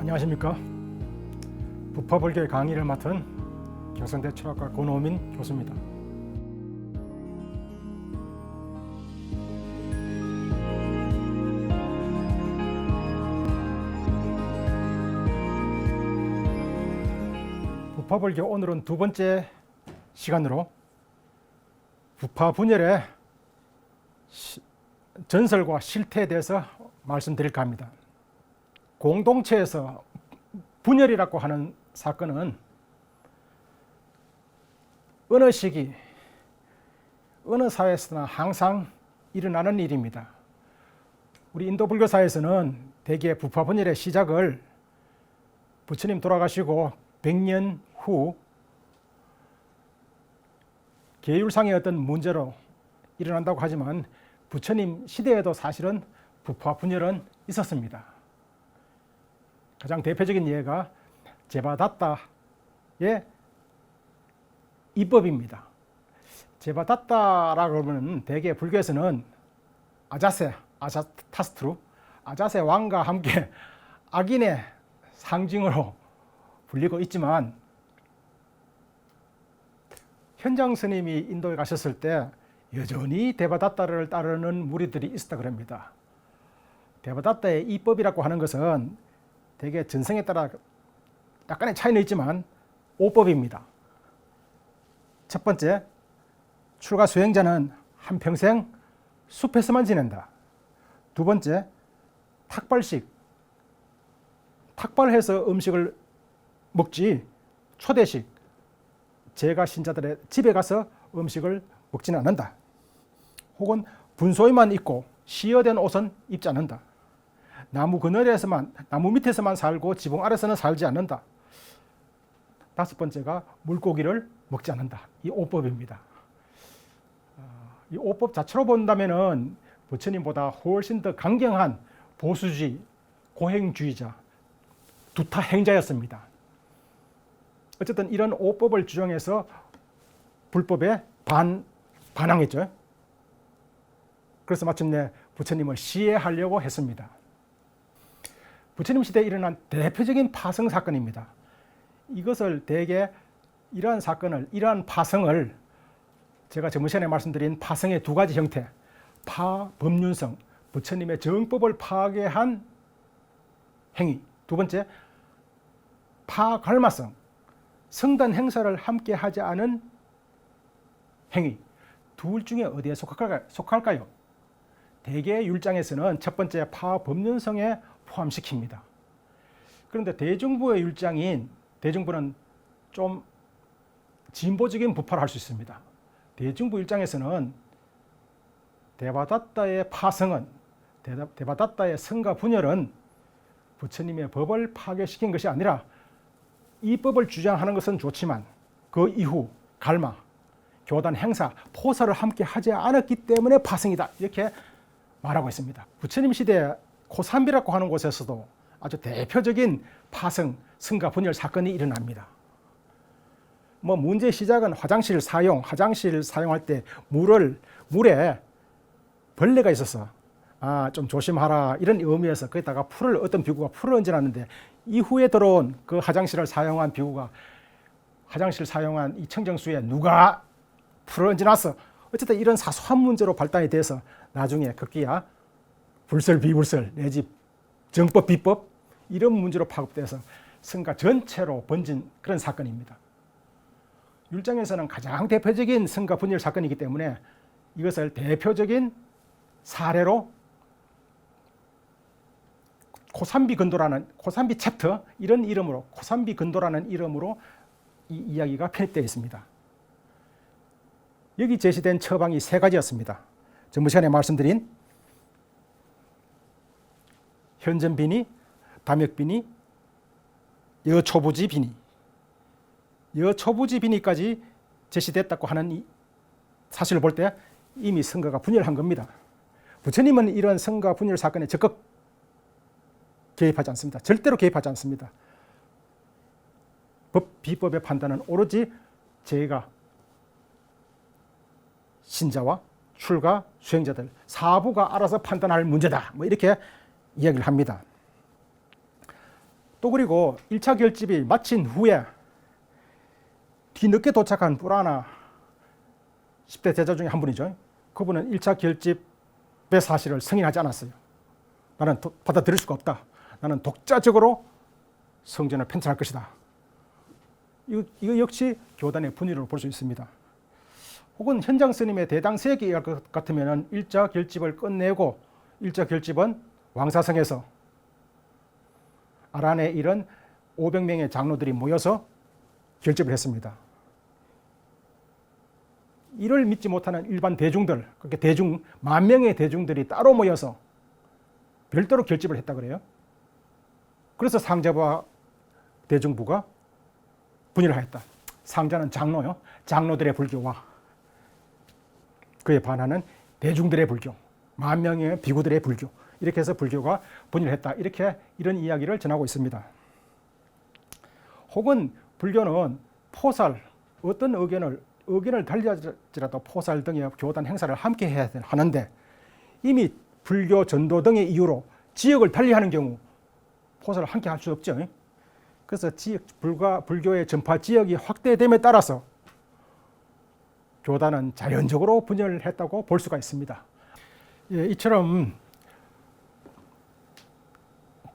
안녕하십니까. 부파불교의 강의를 맡은 경성대 철학과 권호민 교수입니다. 부파불교 오늘은 두 번째 시간으로 부파분열의 전설과 실태에 대해서 말씀드릴까 합니다. 공동체에서 분열이라고 하는 사건은 어느 시기, 어느 사회에서나 항상 일어나는 일입니다. 우리 인도 불교사에서는 대개 부파분열의 시작을 부처님 돌아가시고 100년 후 계율상의 어떤 문제로 일어난다고 하지만 부처님 시대에도 사실은 부파분열은 있었습니다. 가장 대표적인 예가 제바다tta의 이법입니다. 제바다tta라고 하면 대개 불교에서는 아자타스트루, 아자세 왕과 함께 악인의 상징으로 불리고 있지만 현장 스님이 인도에 가셨을 때 여전히 데바다tta를 따르는 무리들이 있었다 그럽니다. 데바다tta의 이법이라고 하는 것은 대개 전성에 따라 약간의 차이는 있지만 5법입니다. 첫 번째, 출가 수행자는 한평생 숲에서만 지낸다. 두 번째, 탁발식, 탁발해서 음식을 먹지 초대식, 제가 신자들의 집에 가서 음식을 먹지는 않는다. 혹은 분소에만 입고 시어된 옷은 입지 않는다. 나무 그늘에서만, 나무 밑에서만 살고 지붕 아래서는 살지 않는다. 다섯 번째가 물고기를 먹지 않는다. 이 5법입니다. 이 5법 자체로 본다면은 부처님보다 훨씬 더 강경한 보수주의, 고행주의자, 두타행자였습니다. 어쨌든 이런 5법을 주장해서 불법에 반항했죠. 그래서 마침내 부처님을 시해하려고 했습니다. 부처님 시대에 일어난 대표적인 파성 사건입니다. 이것을 대개 이러한 파성을 제가 저번 시간에 말씀드린 파성의 두 가지 형태, 파법륜성, 부처님의 정법을 파괴한 행위. 두 번째, 파갈마성, 성단 행사를 함께 하지 않은 행위. 둘 중에 어디에 속할까요? 대개 율장에서는 첫 번째 파법륜성에 포함시킵니다. 그런데 대중부의 율장인 대중부는 좀 진보적인 부파를 할 수 있습니다. 대중부 율장에서는 데바다tta의 파성은, 데바다tta의 성가 분열은 부처님의 법을 파괴시킨 것이 아니라 이 법을 주장하는 것은 좋지만 그 이후 갈마, 교단 행사, 포사를 함께 하지 않았기 때문에 파성이다. 이렇게 말하고 있습니다. 부처님 시대 고산비라고 하는 곳에서도 아주 대표적인 파성, 성가 분열 사건이 일어납니다. 문제의 시작은 화장실 사용할 때 물에 벌레가 있어서 좀 조심하라 이런 의미에서 거기다가 어떤 비구가 풀을 얹어놨는데 이후에 들어온 그 화장실을 사용한 비구가 화장실 사용한 이 청정수에 누가 풀을 얹어놨어. 어쨌든 이런 사소한 문제로 발단이 돼서 나중에 급기야 불설, 비불설 내지 정법, 비법 이런 문제로 파급돼서 성가 전체로 번진 그런 사건입니다. 율장에서는 가장 대표적인 성가 분열 사건이기 때문에 이것을 대표적인 사례로 고산비 챕터 이런 이름으로 고산비 근도라는 이름으로 이 이야기가 편입되어 있습니다. 여기 제시된 처방이 세 가지였습니다. 전번 시간에 말씀드린 현전비니, 담역비니, 여초부지비니, 여초부지비니까지 제시됐다고 하는 이 사실을 볼 때 이미 성가가 분열한 겁니다. 부처님은 이런 성가 분열 사건에 적극 개입하지 않습니다. 절대로 개입하지 않습니다. 법, 비법의 판단은 오로지 제가 신자와 출가 수행자들 사부가 알아서 판단할 문제다. 이렇게 이야기를 합니다. 또 그리고 1차 결집이 마친 후에 뒤늦게 도착한 뿌라나 10대 제자 중에 한 분이죠. 그분은 1차 결집의 사실을 승인하지 않았어요. 나는 받아들일 수가 없다. 나는 독자적으로 성전을 편찬할 것이다. 이거 역시 교단의 분위기로 볼 수 있습니다. 혹은 현장 스님의 대당세기 이야기 같으면 1차 결집을 끝내고 1차 결집은 왕사성에서 아란에 이른 500명의 장로들이 모여서 결집을 했습니다. 이를 믿지 못하는 일반 대중들, 그렇게 만 명의 대중들이 따로 모여서 별도로 결집을 했다 그래요. 그래서 상자부와 대중부가 분열을 하였다. 상자는 장로요. 장로들의 불교와 그에 반하는 대중들의 불교, 만 명의 비구들의 불교, 이렇게 해서 불교가 분열했다. 이런 이야기를 전하고 있습니다. 혹은 불교는 포살, 어떤 의견을 달리할지라도 포살 등의 교단 행사를 함께 해야 하는데 이미 불교 전도 등의 이유로 지역을 달리하는 경우 포살을 함께 할 수 없죠. 그래서 불교의 전파 지역이 확대됨에 따라서 교단은 자연적으로 분열했다고 볼 수가 있습니다. 예, 이처럼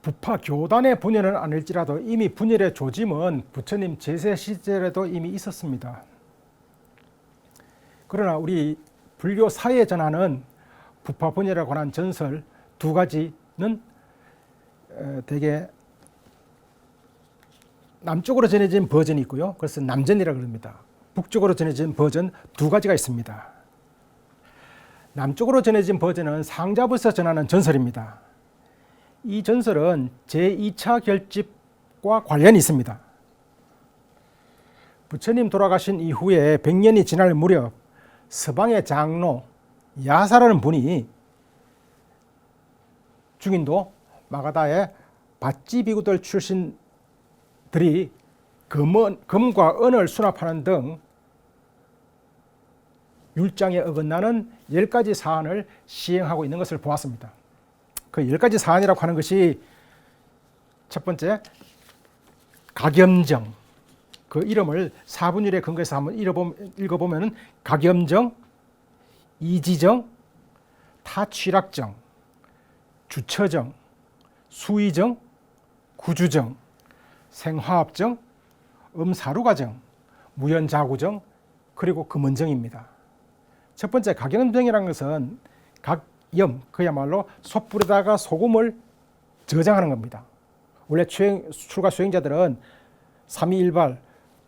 부파 교단의 분열은 아닐지라도 이미 분열의 조짐은 부처님 제세 시절에도 이미 있었습니다. 그러나 우리 불교 사회에 전하는 부파 분열에 관한 전설 두 가지는 대개 남쪽으로 전해진 버전이 있고요. 그래서 남전이라고 합니다. 북쪽으로 전해진 버전 두 가지가 있습니다. 남쪽으로 전해진 버전은 상자부에서 전하는 전설입니다. 이 전설은 제2차 결집과 관련이 있습니다. 부처님 돌아가신 이후에 100년이 지날 무렵 서방의 장로 야사라는 분이 중인도 마가다의 밭지 비구들 출신들이 금과 은을 수납하는 등 율장에 어긋나는 10가지 사안을 시행하고 있는 것을 보았습니다. 그 10가지 사안이라고 하는 것이 첫 번째 각염정, 그 이름을 사분율에 근거해서 한번 읽어보면 각염정, 이지정, 타취락정, 주처정, 수의정, 구주정, 생화합정, 음사루가정, 무연자구정, 그리고 금원정입니다. 첫 번째 각염정이라는 것은 각염, 그야말로 솥불에다가 소금을 저장하는 겁니다. 원래 출가 수행자들은 삼위일발,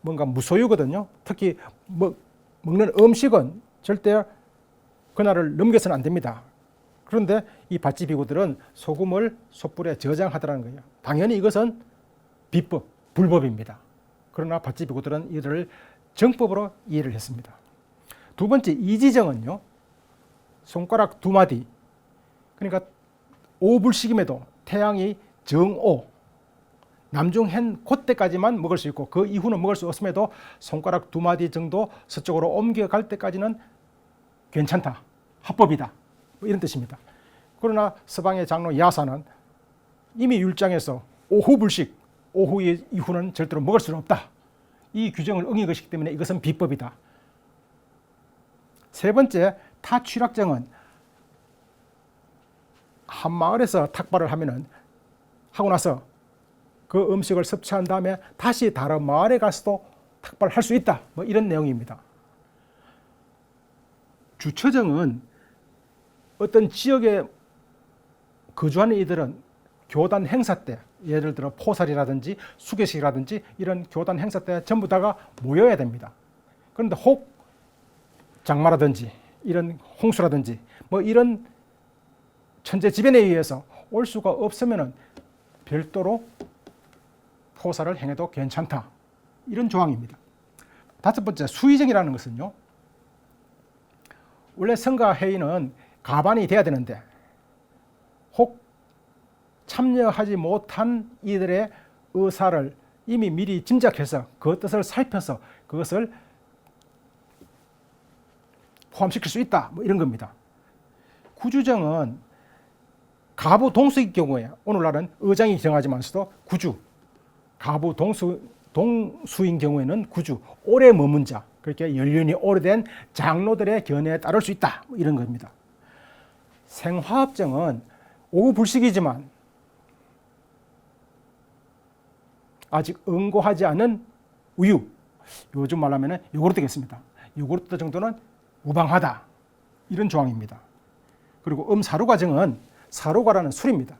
뭔가 무소유거든요. 특히 먹는 음식은 절대 그날을 넘겨서는 안 됩니다. 그런데 이 밭지 비구들은 소금을 솥불에 저장하더라는 거예요. 당연히 이것은 비법, 불법입니다. 그러나 밭지 비구들은 이들을 정법으로 이해를 했습니다. 두 번째 이지정은요, 손가락 두 마디, 그러니까 오불식임에도 태양이 정오, 남중hen 그때까지만 먹을 수 있고 그 이후는 먹을 수 없음에도 손가락 두 마디 정도 서쪽으로 옮겨갈 때까지는 괜찮다, 합법이다, 뭐 이런 뜻입니다. 그러나 서방의 장로 야사는 이미 율장에서 오후 불식, 오후 이후는 절대로 먹을 수는 없다, 이 규정을 어긴 것이기 때문에 이것은 비법이다. 세 번째 타취락정은 한 마을에서 탁발을 하고 나서 그 음식을 섭취한 다음에 다시 다른 마을에 가서도 탁발을 할 수 있다, 뭐 이런 내용입니다. 주처정은 어떤 지역에 거주하는 이들은 교단 행사 때, 예를 들어 포살이라든지 수계식이라든지 이런 교단 행사 때 전부 다가 모여야 됩니다. 그런데 혹 장마라든지 이런 홍수라든지 뭐 이런 천재지변에 의해서 올 수가 없으면 별도로 포살을 행해도 괜찮다, 이런 조항입니다. 다섯 번째 수의정이라는 것은요, 원래 성가회의는 가반이 돼야 되는데 혹 참여하지 못한 이들의 의사를 이미 미리 짐작해서 그 뜻을 살펴서 그것을 포함시킬 수 있다, 뭐 이런 겁니다. 구주정은 가부 동석의 경우에 오늘날은 의장이 정하지만서도 구주, 가부 동수인 경우에는 구주, 오래 머문 자, 그렇게 연륜이 오래된 장로들의 견해에 따를 수 있다. 이런 겁니다. 생화합증은 오구불식이지만 아직 응고하지 않은 우유, 요즘 말하면 요구르트 되겠습니다. 요구르트 정도는 무방하다. 이런 조항입니다. 그리고 사루과증은 사루과라는 술입니다.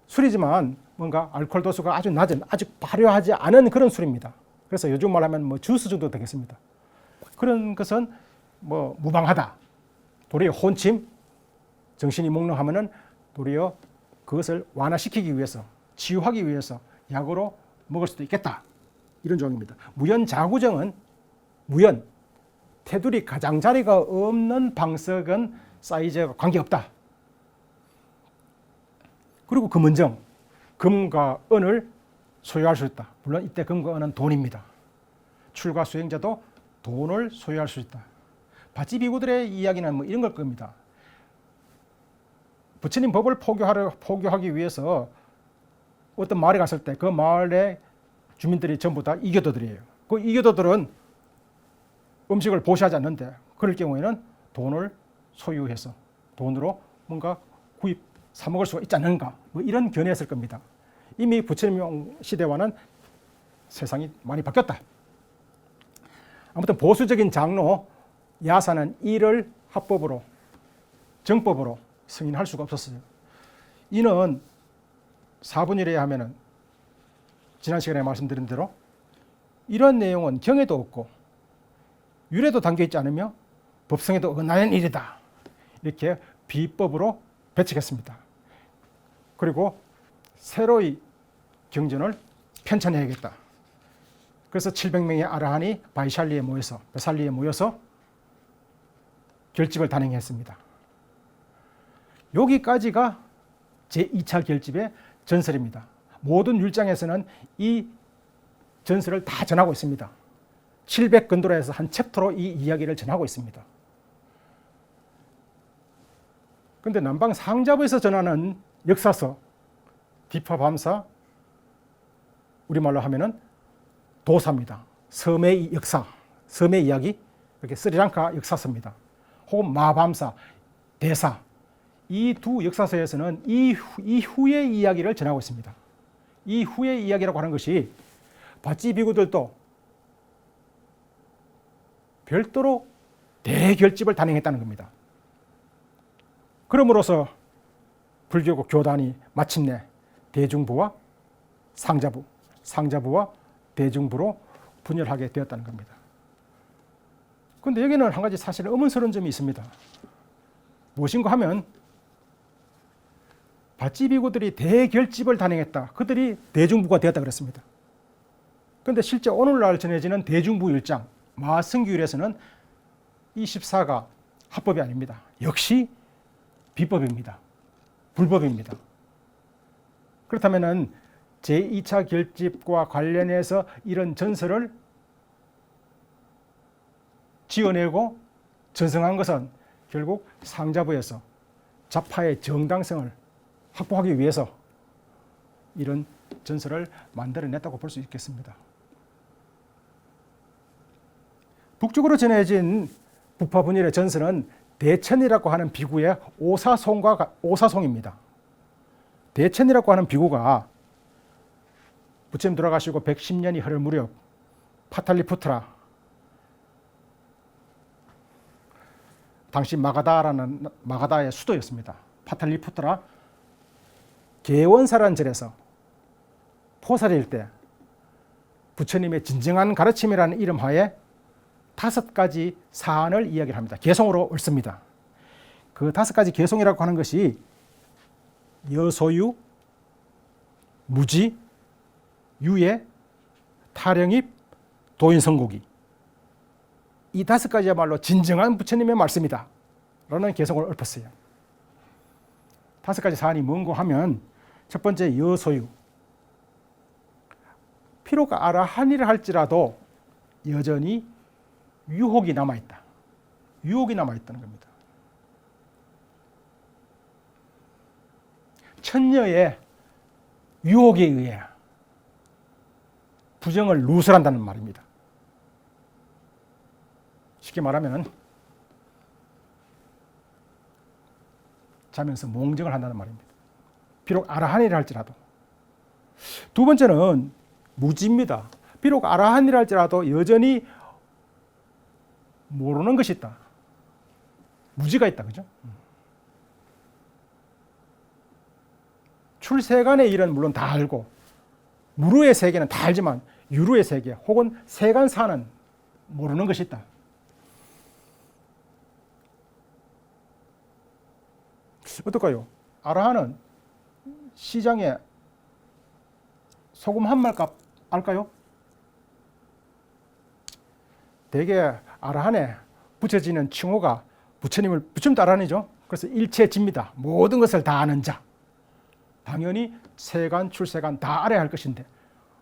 술이지만 뭔가 알코올 도수가 아주 낮은, 아직 발효하지 않은 그런 술입니다. 그래서 요즘 말하면 뭐 주스 정도 되겠습니다. 그런 것은 뭐 무방하다. 도리어 혼침, 정신이 몽롱하면은 도리어 그것을 완화시키기 위해서, 치유하기 위해서 약으로 먹을 수도 있겠다. 이런 조항입니다. 무연자구정은 무연, 테두리 가장자리가 없는 방석은 사이즈와 관계없다. 그리고 금은정, 금과 은을 소유할 수 있다. 물론 이때 금과 은은 돈입니다. 출가 수행자도 돈을 소유할 수 있다. 바찌비구들의 이야기는 뭐 이런 걸 겁니다. 부처님 법을 포교하기 위해서 어떤 마을에 갔을 때 그 마을의 주민들이 전부 다 이교도들이에요. 그 이교도들은 음식을 보시하지 않는데 그럴 경우에는 돈을 소유해서 돈으로 뭔가 사 먹을 수가 있지 않는가, 뭐 이런 견해였을 겁니다. 이미 부처님 시대와는 세상이 많이 바뀌었다. 아무튼 보수적인 장로 야사는 이를 합법으로, 정법으로 승인할 수가 없었어요. 이는 사분율에 하면은 지난 시간에 말씀드린 대로 이런 내용은 경에도 없고 율에도 담겨 있지 않으며 법성에도 어긋나는 일이다. 이렇게 비법으로 배척했습니다. 그리고 새로이 경전을 편찬해야겠다. 그래서 700명의 아라한이 베살리에 모여서 결집을 단행했습니다. 여기까지가 제2차 결집의 전설입니다. 모든 율장에서는 이 전설을 다 전하고 있습니다. 700근도라에서 한 챕터로 이 이야기를 전하고 있습니다. 그런데 남방 상자부에서 전하는 역사서, 디파밤사, 우리말로 하면은 도사입니다. 섬의 역사, 섬의 이야기, 이렇게 스리랑카 역사서입니다. 혹은 마밤사, 대사, 이 두 역사서에서는 이 후의 이야기를 전하고 있습니다. 이 후의 이야기라고 하는 것이 바찌비구들도 별도로 대결집을 단행했다는 겁니다. 그럼으로써 불교 교단이 마침내 대중부와 상자부, 상자부와 대중부로 분열하게 되었다는 겁니다. 그런데 여기는 한 가지 사실 의문스러운 점이 있습니다. 무엇인가 하면 바찌비구들이 대결집을 단행했다. 그들이 대중부가 되었다 그랬습니다. 그런데 실제 오늘날 전해지는 대중부 율장 마승규율에서는 이 14가 합법이 아닙니다. 역시 비법입니다. 불법입니다. 그렇다면 제2차 결집과 관련해서 이런 전설을 지어내고 전승한 것은 결국 상자부에서 자파의 정당성을 확보하기 위해서 이런 전설을 만들어냈다고 볼 수 있겠습니다. 북쪽으로 전해진 부파분열의 전설은 대천이라고 하는 비구의 오사송입니다. 대천이라고 하는 비구가 부처님 돌아가시고 110년이 흐를 무렵 파탈리푸트라, 당시 마가다의 수도였습니다. 파탈리푸트라 개원사라는 절에서 포살일 때 부처님의 진정한 가르침이라는 이름하에 5가지 사안을 이야기를 합니다. 개송으로 옳습니다. 그 5가지 개송이라고 하는 것이 여소유, 무지, 유예, 타령입, 도인성고기, 이 5가지야말로 진정한 부처님의 말씀이다 라는 개송을 읊었어요. 5가지 사안이 뭔고 하면 첫 번째 여소유, 비록 아라한이라 할지라도 여전히 유혹이 남아있다. 유혹이 남아있다는 겁니다. 천녀의 유혹에 의해 부정을 누설한다는 말입니다. 쉽게 말하면 자면서 몽정을 한다는 말입니다. 비록 아라한이라 할지라도. 두 번째는 무지입니다. 비록 아라한이라 할지라도 여전히 모르는 것이 있다. 무지가 있다. 그죠? 출세간의 일은 물론 다 알고 무루의 세계는 다 알지만 유루의 세계 혹은 세간사는 모르는 것이 있다. 어떨까요? 아라한은 시장에 소금 한 말값 알까요? 대개 아라한에 붙여지는 칭호가 부처님을 부처님도 아라한이죠. 그래서 일체지입니다. 모든 것을 다 아는 자. 당연히 세간, 출세간 다 알아야 할 것인데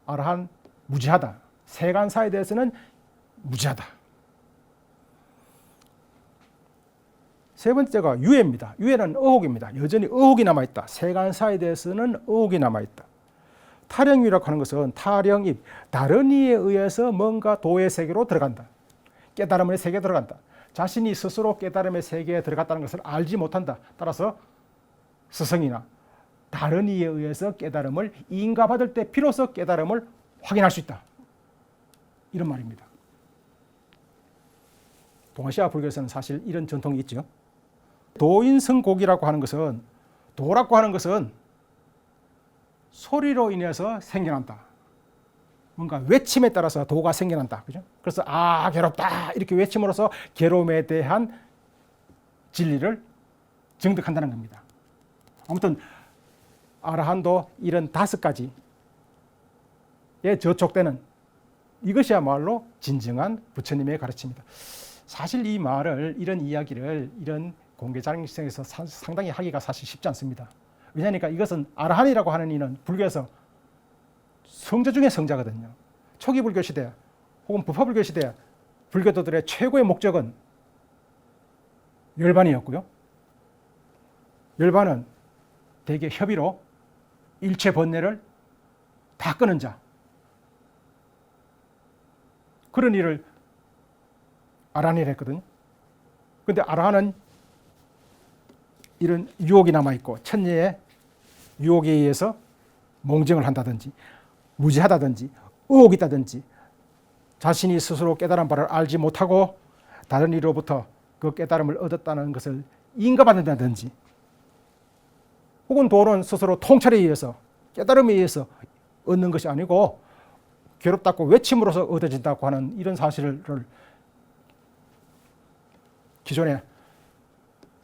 아라한 무지하다. 세간사에 대해서는 무지하다. 세 번째가 유해입니다. 유해는 의혹입니다. 여전히 의혹이 남아있다. 세간사에 대해서는 의혹이 남아있다. 타령이라고 하는 것은 타령입, 다른 이에 의해서 뭔가 도의 세계로 들어간다. 깨달음의 세계에 들어간다. 자신이 스스로 깨달음의 세계에 들어갔다는 것을 알지 못한다. 따라서 스승이나 다른 이에 의해서 깨달음을 인가받을 때 비로소 깨달음을 확인할 수 있다. 이런 말입니다. 동아시아 불교에서는 사실 이런 전통이 있죠. 도인성곡이라고 하는 것은, 도라고 하는 것은 소리로 인해서 생겨난다. 뭔가 외침에 따라서 도가 생겨난다. 그죠? 그래서 아 괴롭다 이렇게 외침으로써 괴로움에 대한 진리를 증득한다는 겁니다. 아무튼 아라한도 이런 5가지에 저촉되는 이것이야말로 진정한 부처님의 가르침이다. 사실 이 말을, 이런 이야기를 이런 공개장에서 상당히 하기가 사실 쉽지 않습니다. 왜냐하니까 이것은 아라한이라고 하는 이는 불교에서 성자 중에 성자거든요. 초기 불교 시대 혹은 부파불교 시대 불교도들의 최고의 목적은 열반이었고요. 열반은 대개 협의로 일체 번뇌를 다 끄는 자, 그런 일을 아라한이라 했거든요. 그런데 아라한은 이런 유혹이 남아있고 천녀의 유혹에 의해서 몽정을 한다든지 무지하다든지 의혹이 있다든지 자신이 스스로 깨달은 바를 알지 못하고 다른 이로부터 그 깨달음을 얻었다는 것을 인가받는다든지 혹은 도는 스스로 통찰에 의해서 깨달음에 의해서 얻는 것이 아니고 괴롭다고 외침으로써 얻어진다고 하는 이런 사실을 기존의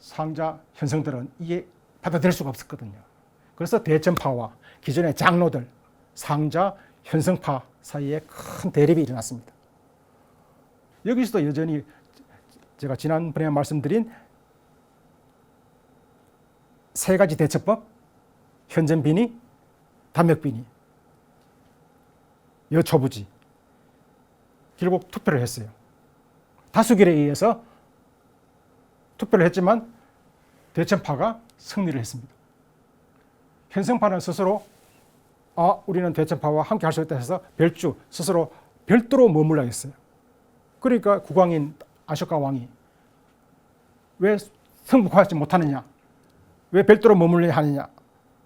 상자 현성들은 이해 받아들일 수가 없었거든요. 그래서 대천파와 기존의 장로들, 상자 현성파 사이에 큰 대립이 일어났습니다. 여기서도 여전히 제가 지난번에 말씀드린 3가지 대처법, 현전비니, 담력비니, 여초부지 결국 투표를 했어요. 다수결에 의해서 투표를 했지만 대천파가 승리를 했습니다. 현성파는 스스로 우리는 대천파와 함께 할 수 있다 해서 별주 스스로 별도로 머물러 했어요. 그러니까 국왕인 아쇼카 왕이 왜 성북하지 못하느냐, 왜 별도로 머물러야 하느냐,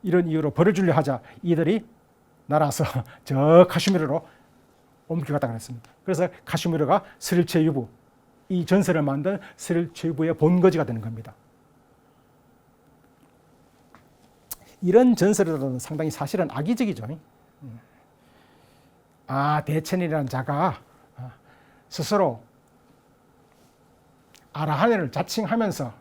이런 이유로 벌을 주려 하자 이들이 날아서 저 카슈미르로 옮겨갔다 그랬습니다. 그래서 카슈미르가 스릴체유부, 이 전설을 만든 스릴체유부의 본거지가 되는 겁니다. 이런 전설은 상당히 사실은 악의적이죠. 대천이라는 자가 스스로 아라한을 자칭하면서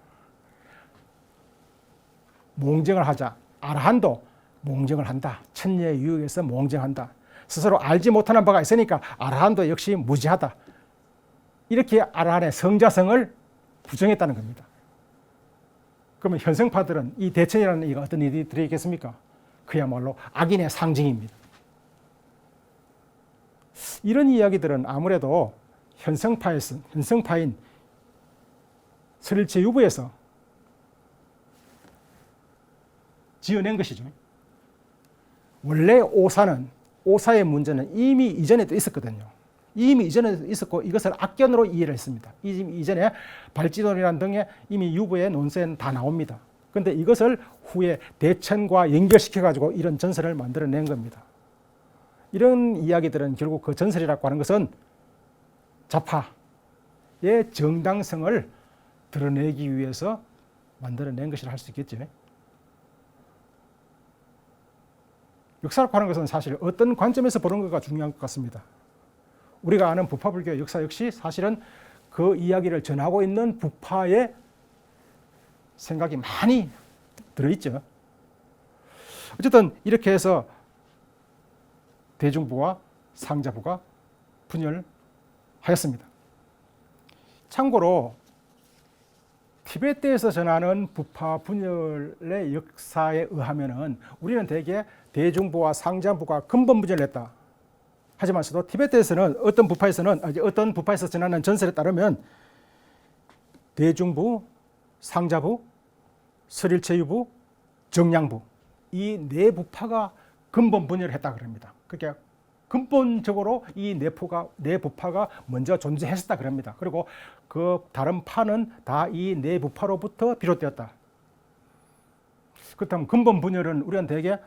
몽정을 하자. 아라한도 몽정을 한다. 천녀의 유혹에서 몽정한다. 스스로 알지 못하는 바가 있으니까 아라한도 역시 무지하다. 이렇게 아라한의 성자성을 부정했다는 겁니다. 그러면 현성파들은 이 대천이라는 이가 어떤 일이 들어있겠습니까? 그야말로 악인의 상징입니다. 이런 이야기들은 아무래도 현성파인 스릴체유부에서 지어낸 것이죠. 원래 오사는 오사의 문제는 이미 이전에도 있었거든요. 이미 이전에도 있었고 이것을 악견으로 이해를 했습니다. 이전에 발지론이라는 등의 이미 유보의 논센 다 나옵니다. 그런데 이것을 후에 대천과 연결시켜가지고 이런 전설을 만들어낸 겁니다. 이런 이야기들은 결국 그 전설이라고 하는 것은 좌파의 정당성을 드러내기 위해서 만들어낸 것이라 할 수 있겠죠. 역사라고 하는 것은 사실 어떤 관점에서 보는 것가 중요한 것 같습니다. 우리가 아는 부파불교의 역사 역시 사실은 그 이야기를 전하고 있는 부파의 생각이 많이 들어있죠. 어쨌든 이렇게 해서 대중부와 상자부가 분열하였습니다. 참고로 티베트에서 전하는 부파 분열의 역사에 의하면은 우리는 대개 대중부와 상자부가 근본 분열했다. 하지만서도 티베트에서는 어떤 부파에서 전하는 전설에 따르면 대중부, 상자부, 설일체유부, 정량부 이 네 부파가 근본 분열했다 그럽니다. 그러니까 근본적으로 이 네 부파가 먼저 존재했었다 그럽니다. 그리고 그 다른 파는 다 이 네 부파로부터 비롯되었다. 그렇다면 근본 분열은 우리는 대개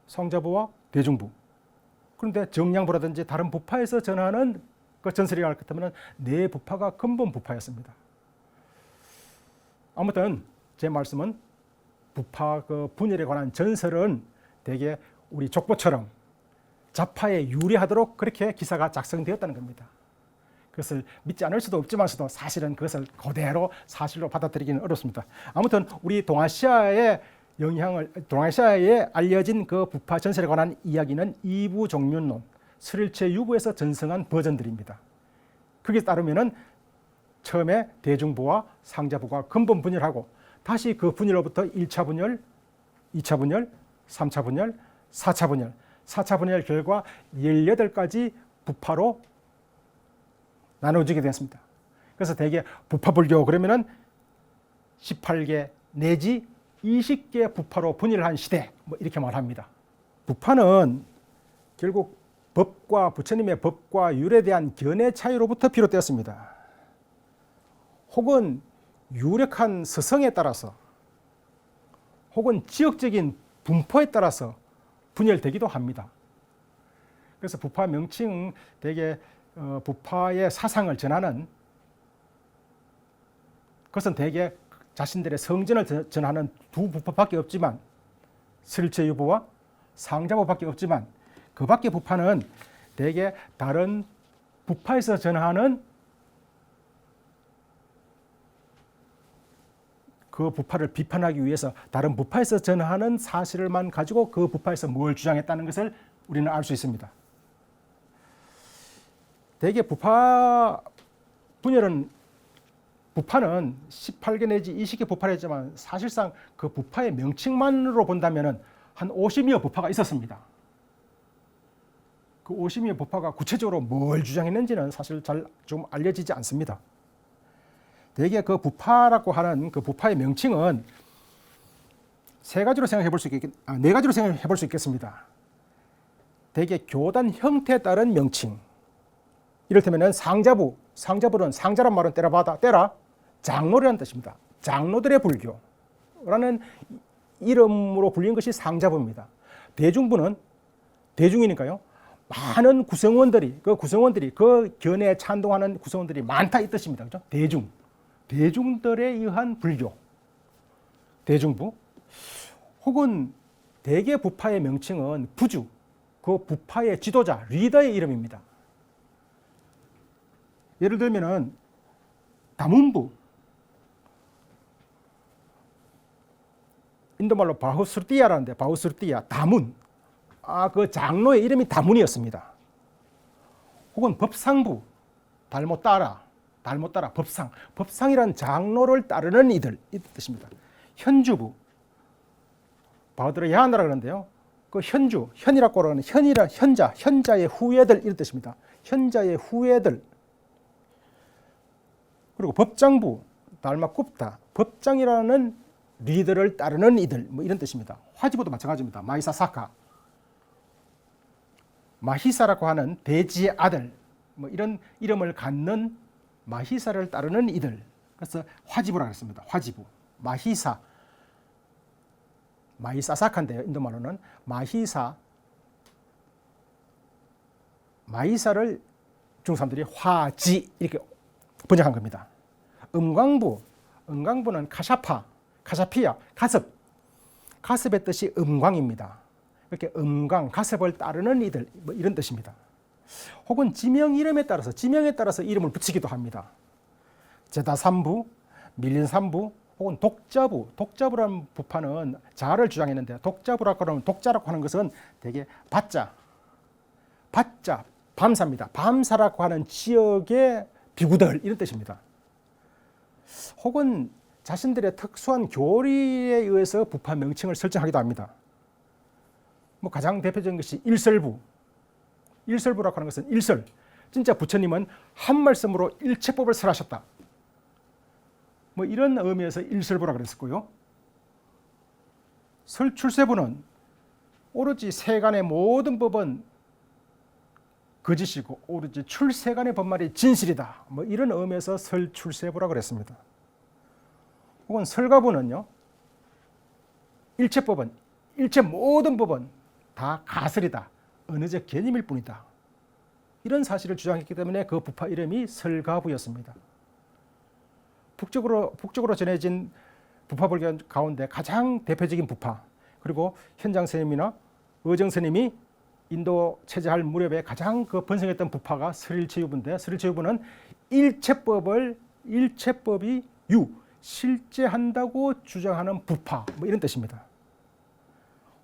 상자부와 대중부. 그런데 정량부라든지 다른 부파에서 전하는 그 전설이라 할 것 같으면 네 부파가 근본 부파였습니다. 아무튼 제 말씀은 부파 그 분열에 관한 전설은 대개 우리 족보처럼 좌파에 유리하도록 그렇게 기사가 작성되었다는 겁니다. 그것을 믿지 않을 수도 없지만서도 사실은 그것을 그대로 사실로 받아들이기는 어렵습니다. 아무튼 우리 동아시아에 알려진 그 부파 전설에 관한 이야기는 이부 종륜론, 설일체 유부에서 전승한 버전들입니다. 거기에 따르면은 처음에 대중부와 상자부가 근본 분열하고 다시 그 분열로부터 1차 분열, 2차 분열, 3차 분열, 4차 분열, 4차 분열 결과 18가지 부파로 나눠지게 됐습니다. 그래서 대개 부파불교 그러면은 18개 내지 20개 부파로 분열한 시대 이렇게 말합니다. 부파는 결국 법과 부처님의 법과 율에 대한 견해 차이로부터 비롯되었습니다. 혹은 유력한 서성에 따라서 혹은 지역적인 분포에 따라서 분열되기도 합니다. 그래서 부파 명칭은 대개 부파의 사상을 전하는 그것은 대개 자신들의 성전을 전하는 두 부파밖에 없지만 설일체유부와 상자부밖에 없지만 그 밖의 부파는 대개 다른 부파에서 전하는 그 부파를 비판하기 위해서 다른 부파에서 전하는 사실만 가지고 그 부파에서 뭘 주장했다는 것을 우리는 알 수 있습니다. 대개 부파 분열은 부파는 18개 내지 20개 부파를 했지만 사실상 그 부파의 명칭만으로 본다면 한 50여 부파가 있었습니다. 그 50여 부파가 구체적으로 뭘 주장했는지는 사실 잘 좀 알려지지 않습니다. 대개 그 부파라고 하는 그 부파의 명칭은 네 가지로 생각해 볼 수 있겠습니다. 대개 교단 형태에 따른 명칭. 이를테면 상자부는 상자란 말은 때라 장로라는 뜻입니다. 장로들의 불교라는 이름으로 불린 것이 상자부입니다. 대중부는 대중이니까요. 많은 구성원들이 그 견해에 찬동하는 구성원들이 많다 이 뜻입니다. 그렇죠? 대중들에 의한 불교. 대중부. 혹은 대개 부파의 명칭은 부주, 그 부파의 지도자, 리더의 이름입니다. 예를 들면은 다문부, 인도말로 바후스르티야라는데 바후스르티야, 다문. 그 장로의 이름이 다문이었습니다. 혹은 법상부, 달못따라, 법상이란 장로를 따르는 이들 이 뜻입니다. 현주부, 바우드르야나라 그러는데요. 그 현이라고 하는 현자의 후예들 이런 뜻입니다. 현자의 후예들. 그리고 법장부, 달마굽타, 법장이라는 리더를 따르는 이들 이런 뜻입니다. 화지부도 마찬가지입니다. 마이사사카. 마히사라고 하는 돼지의 아들, 뭐 이런 이름을 갖는 마히사를 따르는 이들. 그래서 화지부라고 했습니다. 화지부, 마히사, 마히사삭한데요. 인도말로는 마히사를 중국 사람들이 화지 이렇게 번역한 겁니다. 음광부는 카샤피아, 가습의 뜻이 음광입니다. 이렇게 음광, 가습을 따르는 이들, 뭐 이런 뜻입니다. 혹은 지명 이름에 따라서, 지명에 따라서 이름을 붙이기도 합니다. 제다삼부, 밀린삼부, 혹은 독자부라는 부파는 자아를 주장했는데, 독자부라고 하면, 독자라고 하는 것은 되게 바자, 밤사입니다. 밤사라고 하는 지역의 비구들, 이런 뜻입니다. 혹은 자신들의 특수한 교리에 의해서 부파 명칭을 설정하기도 합니다. 뭐 가장 대표적인 것이 일설부라고 하는 것은 일설, 진짜 부처님은 한 말씀으로 일체법을 설하셨다, 뭐 이런 의미에서 일설부라고 그랬었고요. 설출세부는 오로지 세간의 모든 법은 거짓이고 오로지 출세간의 법말이 진실이다, 뭐 이런 의미에서 설출세부라고 그랬습니다. 혹은 설가부는요, 일체법은, 일체 모든 법은 다 가설이다, 언어적 개념일 뿐이다, 이런 사실을 주장했기 때문에 그 부파 이름이 설가부였습니다. 북쪽으로 전해진 부파불교 가운데 가장 대표적인 부파, 그리고 현장 스님이나 의정 스님이 인도 체제할 무렵에 가장 그 번성했던 부파가 설일체유부인데, 설일체유부는 일체법이 실제한다고 주장하는 부파, 뭐 이런 뜻입니다.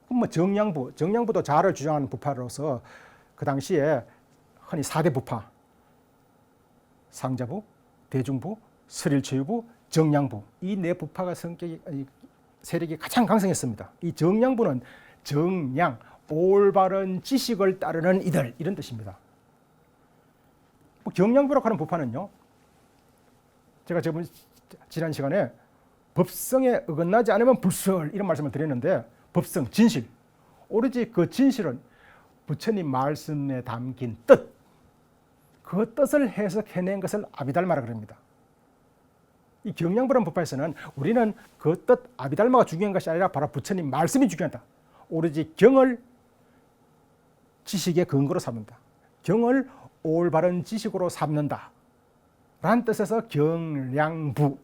뭐 정량부도 자아를 주장하는 부파로서 그 당시에 흔히 4대 부파, 상자부, 대중부, 설일체유부, 정량부, 이 네 부파가 세력이 가장 강성했습니다. 이 정량부는 정량, 올바른 지식을 따르는 이들, 이런 뜻입니다. 정량부라고 하는 부파는요, 제가 지난 시간에 법성에 어긋나지 않으면 불설, 이런 말씀을 드렸는데, 법성, 진실, 오로지 그 진실은 부처님 말씀에 담긴 뜻, 그 뜻을 해석해낸 것을 아비달마라 그럽니다. 이 경량부라는 부파에서는 우리는 그 뜻 아비달마가 중요한 것이 아니라 바로 부처님 말씀이 중요하다, 오로지 경을 지식의 근거로 삼는다, 경을 올바른 지식으로 삼는다 라는 뜻에서 경량부라고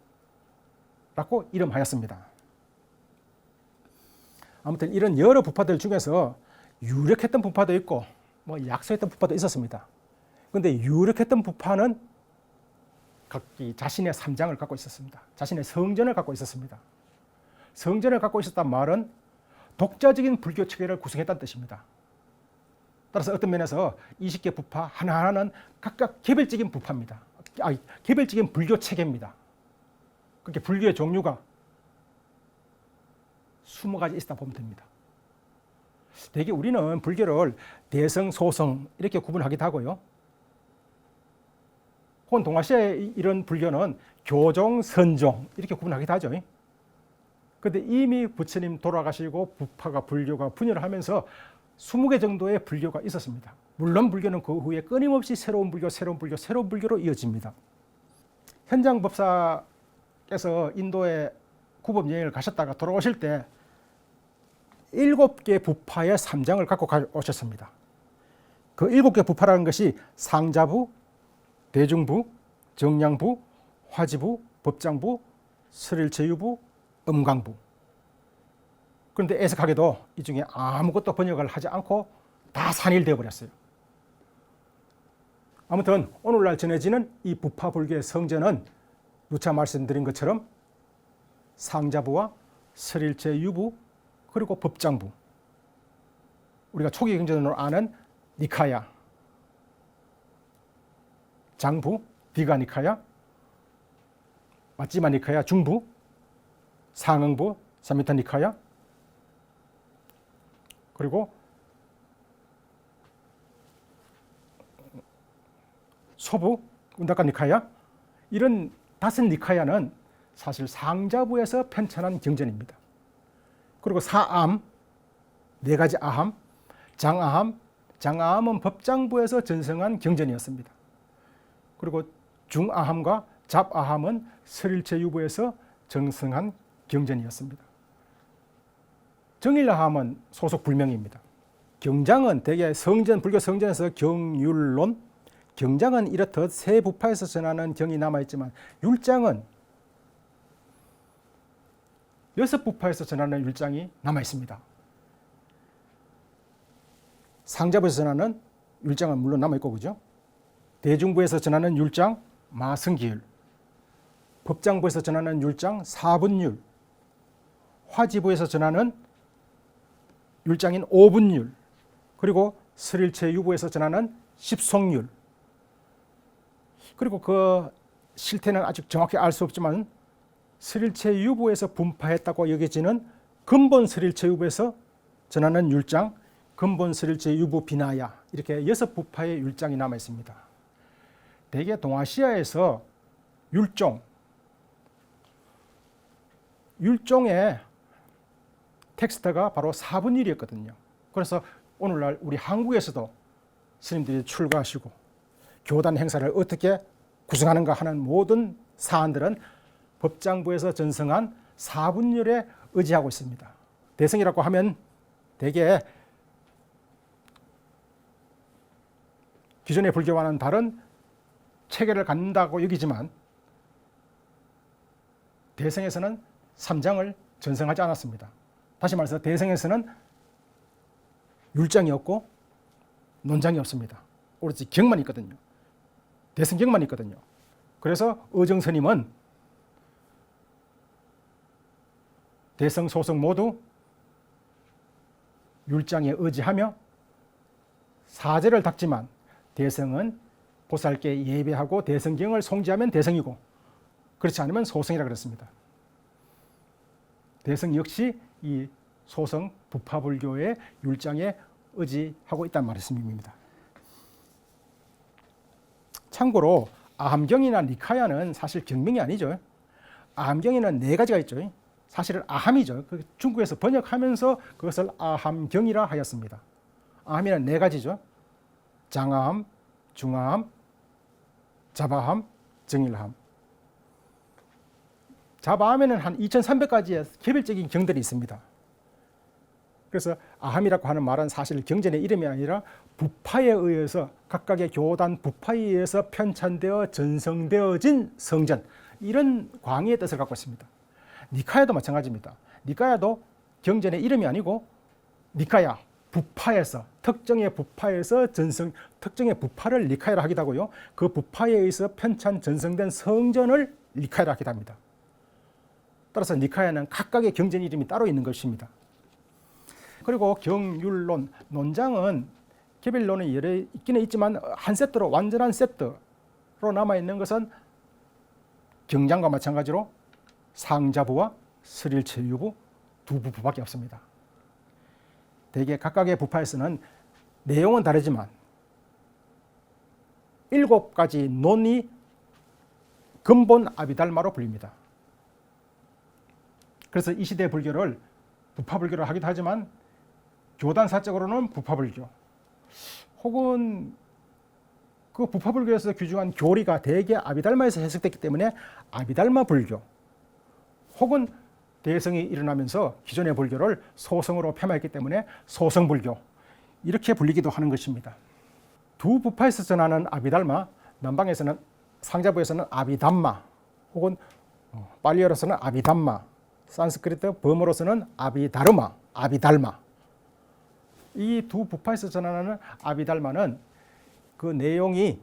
이름하였습니다. 아무튼 이런 여러 부파들 중에서 유력했던 부파도 있고 뭐 약소했던 부파도 있었습니다. 그런데 유력했던 부파는 각기 자신의 삼장을 갖고 있었습니다. 자신의 성전을 갖고 있었습니다. 성전을 갖고 있었단 말은 독자적인 불교 체계를 구성했다는 뜻입니다. 따라서 어떤 면에서 20개 부파 하나하나는 각각 개별적인 부파입니다. 개별적인 불교 체계입니다. 그렇게 불교의 종류가 20가지 있다 보면 됩니다. 대개 우리는 불교를 대성, 소성 이렇게 구분하기도 하고요. 혹은 동아시아의 이런 불교는 교종, 선종 이렇게 구분하기도 하죠. 그런데 이미 부처님 돌아가시고 부파가 불교가 분열을 하면서 20개 정도의 불교가 있었습니다. 물론 불교는 그 후에 끊임없이 새로운 불교로 이어집니다. 현장 법사께서 인도에 구법 여행을 가셨다가 돌아오실 때 7개 부파의 삼장을 갖고 오셨습니다. 그 7개 부파라는 것이 상자부, 대중부, 정량부, 화지부, 법장부, 설일체유부, 음광부. 그런데 애석하게도 이 중에 아무것도 번역을 하지 않고 다 산일되어 버렸어요. 아무튼 오늘날 전해지는 이 부파 불교의 성전은 누차 말씀드린 것처럼 상자부와 설일체유부 그리고 법장부, 우리가 초기 경전으로 아는 니카야, 장부, 디가 니카야, 마찌마 니카야 중부, 상응부, 삼미타 니카야, 그리고 소부, 운다카 니카야, 이런 5 니카야는 사실 상자부에서 편찬한 경전입니다. 그리고 사암, 4가지 아함, 장아함, 장아함은 법장부에서 전승한 경전이었습니다. 그리고 중아함과 잡아함은 설일체유부에서 전승한 경전이었습니다. 정일아함은 소속 불명입니다. 경장은 대개 성전, 불교 성전에서 경율론, 경장은 이렇듯 세 부파에서 전하는 경이 남아있지만 율장은 6부파에서 전하는 율장이 남아있습니다. 상자부에서 전하는 율장은 물론 남아있고, 그죠? 대중부에서 전하는 율장 마승기율, 법장부에서 전하는 율장 사분율, 화지부에서 전하는 율장인 오분율, 그리고 설일체유부에서 전하는 십송율, 그리고 그 실태는 아직 정확히 알 수 없지만 설일체유부에서 분파했다고 여겨지는 근본 설일체유부에서 전하는 율장 근본 설일체유부 비나야, 이렇게 6부파의 율장이 남아 있습니다. 대개 동아시아에서 율종의 텍스트가 바로 사분율이었거든요. 그래서 오늘날 우리 한국에서도 스님들이 출가하시고 교단 행사를 어떻게 구성하는가 하는 모든 사안들은 법장부에서 전승한 사분율에 의지하고 있습니다. 대승이라고 하면 대개 기존의 불교와는 다른 체계를 갖는다고 여기지만 대승에서는 3장을 전승하지 않았습니다. 다시 말해서 대승에서는 율장이 없고 논장이 없습니다. 오로지 경만 있거든요. 대승경만 있거든요. 그래서 의정스님은 대승, 소승 모두 율장에 의지하며 사제를 닦지만 대승은 보살께 예배하고 대승경을 송지하면 대승이고 그렇지 않으면 소승이라 그랬습니다. 대승 역시 이 소승 부파불교의 율장에 의지하고 있다는 말씀입니다. 참고로 아함경이나 니카야는 사실 경명이 아니죠. 아함경에는 4가지가 있죠. 사실은 아함이죠. 중국에서 번역하면서 그것을 아함경이라 하였습니다. 아함에는 4가지죠. 장아함, 중아함, 잡아함, 정일함. 잡아함에는 한 2300가지의 개별적인 경들이 있습니다. 그래서 아함이라고 하는 말은 사실 경전의 이름이 아니라 부파에 의해서 각각의 교단 부파에 의해서 편찬되어 전성되어진 성전, 이런 광의의 뜻을 갖고 있습니다. 니카야도 마찬가지입니다. 니카야도 경전의 이름이 아니고 니카야, 부파에서 특정의 부파에서 특정의 부파를 니카야라 하기도 하고요. 그 부파에 의해서 편찬 전성된 성전을 니카야라 하기도 합니다. 따라서 니카야는 각각의 경전 이름이 따로 있는 것입니다. 그리고 경율론, 논장은 개별론이 여러 있기는 있지만 한 세트로, 완전한 세트로 남아있는 것은 경장과 마찬가지로 상자부와 설일체유부 2부밖에 없습니다. 대개 각각의 부파에서는 내용은 다르지만 7가지 논이 근본 아비달마로 불립니다. 그래서 이 시대 불교를 부파불교로 하기도 하지만 교단사적으로는 부파불교, 혹은 그 부파불교에서 규정한 교리가 대개 아비달마에서 해석됐기 때문에 아비달마 불교, 혹은 대성이 일어나면서 기존의 불교를 소성으로 폄하했기 때문에 소성불교, 이렇게 불리기도 하는 것입니다. 2부파에서 전하는 아비달마, 남방에서는 상자부에서는 아비담마, 혹은 팔리어로서는 아비담마, 산스크리트 범어로서는 아비다르마, 아비달마. 이 2부파에서 전하는 아비달마는 그 내용이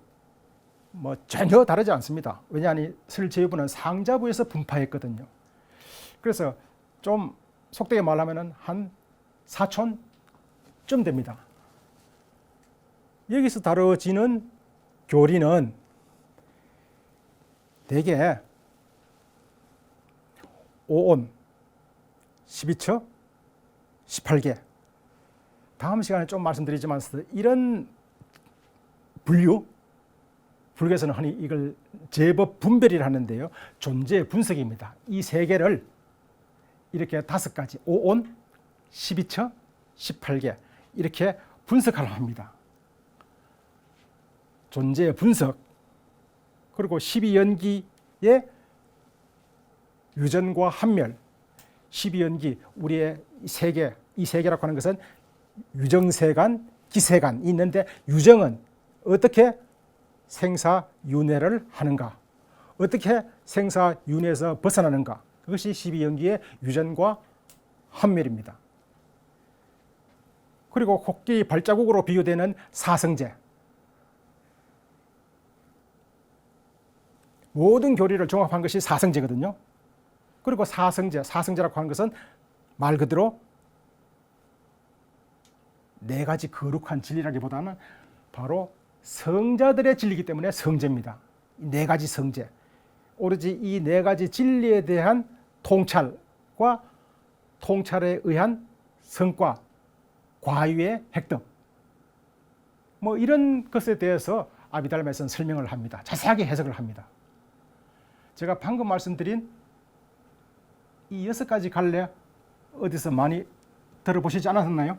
전혀 다르지 않습니다. 왜냐하면 설일체유부는 상자부에서 분파했거든요. 그래서 좀 속되게 말하면 한 4촌쯤 됩니다. 여기서 다뤄지는 교리는 대개 5온, 12처, 18개. 다음 시간에 좀 말씀드리지만 이런 불교에서는 흔히 이걸 제법 분별이라 하는데요. 존재 분석입니다. 이 3개를 이렇게 5가지, 5온, 12처, 18개 이렇게 분석하려 합니다. 존재의 분석, 그리고 12연기의 유전과 환멸, 12연기, 우리의 세계, 이 세계라고 하는 것은 유정세간, 기세간이 있는데 유정은 어떻게 생사윤회를 하는가, 어떻게 생사윤회에서 벗어나는가, 그것이 12연기의 유전과 환멸입니다. 그리고 코끼리 발자국으로 비유되는 사성제, 모든 교리를 종합한 것이 사성제거든요. 그리고 사성제라고 하는 것은 말 그대로 네 가지 거룩한 진리라기보다는 바로 성자들의 진리이기 때문에 성제입니다. 네 가지 성제, 오로지 이 네 가지 진리에 대한 통찰과 통찰에 의한 성과, 과유의 획득, 뭐 이런 것에 대해서 아비달마에서는 설명을 합니다. 자세하게 해석을 합니다. 제가 방금 말씀드린 이 6가지 갈래 어디서 많이 들어보시지 않았나요?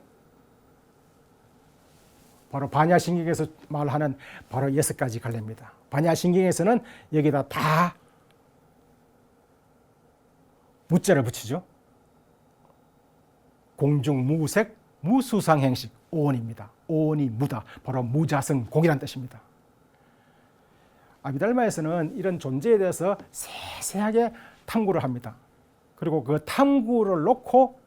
바로 반야신경에서 말하는 바로 6가지 갈래입니다. 반야신경에서는 여기다 다 무자를 붙이죠. 공중무색 무수상행식 오온입니다. 오온이 무다, 바로 무자성공이라는 뜻입니다. 아비달마에서는 이런 존재에 대해서 세세하게 탐구를 합니다. 그리고 그 탐구를 놓고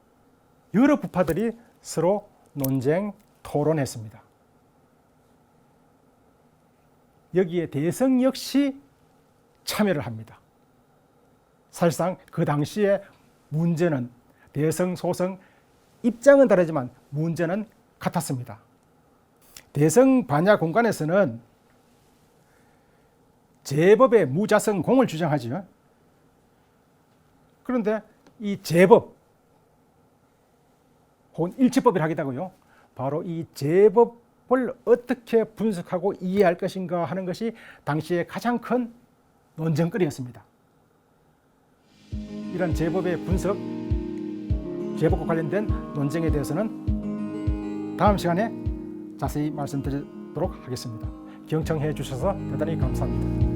여러 부파들이 서로 논쟁, 토론했습니다. 여기에 대성 역시 참여를 합니다. 사실상 그 당시에 문제는 대성, 소성, 입장은 다르지만 문제는 같았습니다. 대성 반야 공간에서는 제법의 무자성 공을 주장하죠. 그런데 이 제법, 혹은 일치법이라 하기도 하고요, 바로 이 제법을 어떻게 분석하고 이해할 것인가 하는 것이 당시에 가장 큰 논쟁거리였습니다. 이런 제법의 분석, 제법과 관련된 논쟁에 대해서는 다음 시간에 자세히 말씀드리도록 하겠습니다. 경청해 주셔서 대단히 감사합니다.